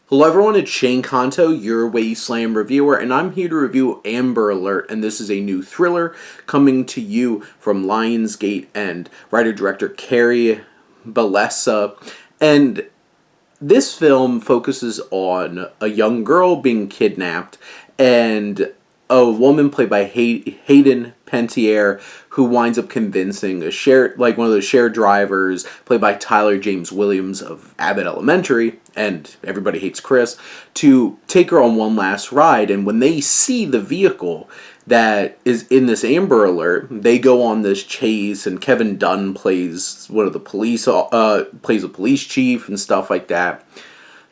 Hello everyone, it's Shane Kanto, your Wasteland reviewer, and I'm here to review Amber Alert, and this is a new thriller coming to you from Lionsgate and writer-director Carrie Bellessa. And this film focuses on a young girl being kidnapped and a woman played by Hayden Panettiere who winds up convincing one of the shared drivers played by Tyler James Williams of Abbott Elementary and Everybody Hates Chris to take her on one last ride. And when they see the vehicle that is in this Amber Alert, they go on this chase, and Kevin Dunn plays one of the plays a police chief and stuff like that.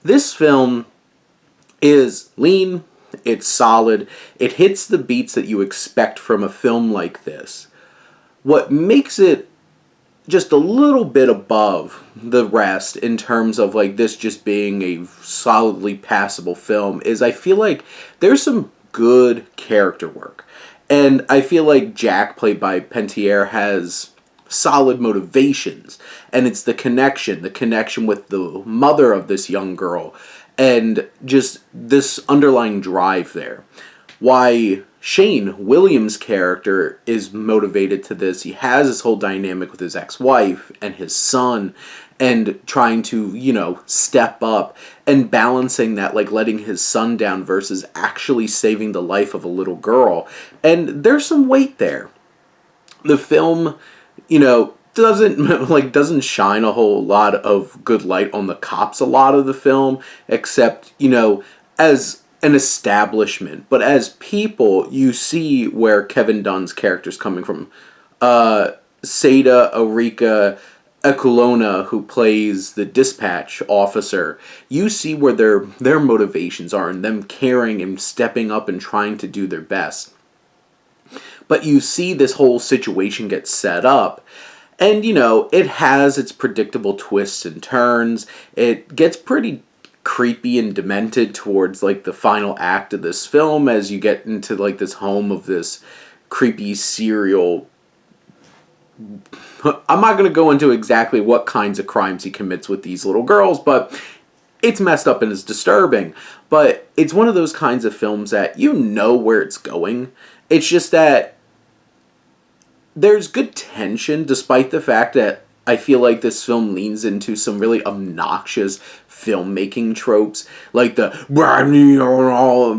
This film is lean, it's solid, it hits the beats that you expect from a film like this. What makes it just a little bit above the rest in terms of this just being a solidly passable film is I feel like there's some good character work. And I feel like Jack, played by Panettiere, has solid motivations. And it's the connection with the mother of this young girl, and just this underlying drive there. Why Shane Williams' character is motivated to this. He has this whole dynamic with his ex-wife and his son, and trying to, step up and balancing that, letting his son down versus actually saving the life of a little girl. And there's some weight there. The film, doesn't shine a whole lot of good light on the cops a lot of the film, except, as an establishment. But as people, you see where Kevin Dunn's character's coming from. Seda Eureka Ekulona, who plays the dispatch officer, you see where their motivations are and them caring and stepping up and trying to do their best. But you see this whole situation get set up, and it has its predictable twists and turns. It gets pretty creepy and demented towards the final act of this film as you get into this home of this creepy serial. I'm not going to go into exactly what kinds of crimes he commits with these little girls, but it's messed up and it's disturbing. But it's one of those kinds of films that where it's going. It's just that there's good tension, despite the fact that I feel like this film leans into some really obnoxious filmmaking tropes, like the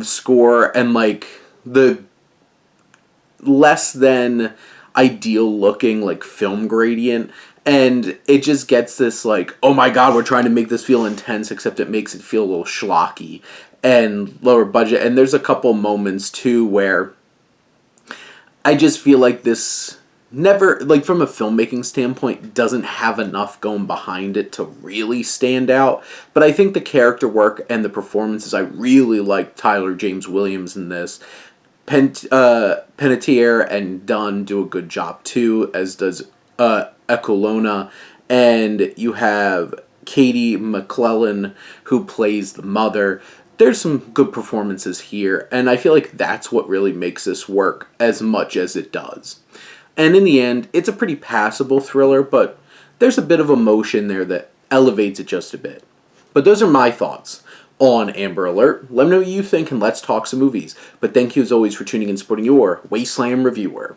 score and the less than ideal looking film gradient, and it just gets this oh my god, we're trying to make this feel intense, except it makes it feel a little schlocky and lower budget. And there's a couple moments too where I just feel like this never, from a filmmaking standpoint, doesn't have enough going behind it to really stand out. But I think the character work and the performances, I really like Tyler James Williams in this. Panettiere and Dunn do a good job too, as does Ekulona. And you have Katie McClellan, who plays the mother. There's some good performances here, and I feel like that's what really makes this work as much as it does. And in the end, it's a pretty passable thriller, but there's a bit of emotion there that elevates it just a bit. But those are my thoughts on Amber Alert. Let me know what you think, and let's talk some movies. But thank you as always for tuning in and supporting your Wasteland reviewer.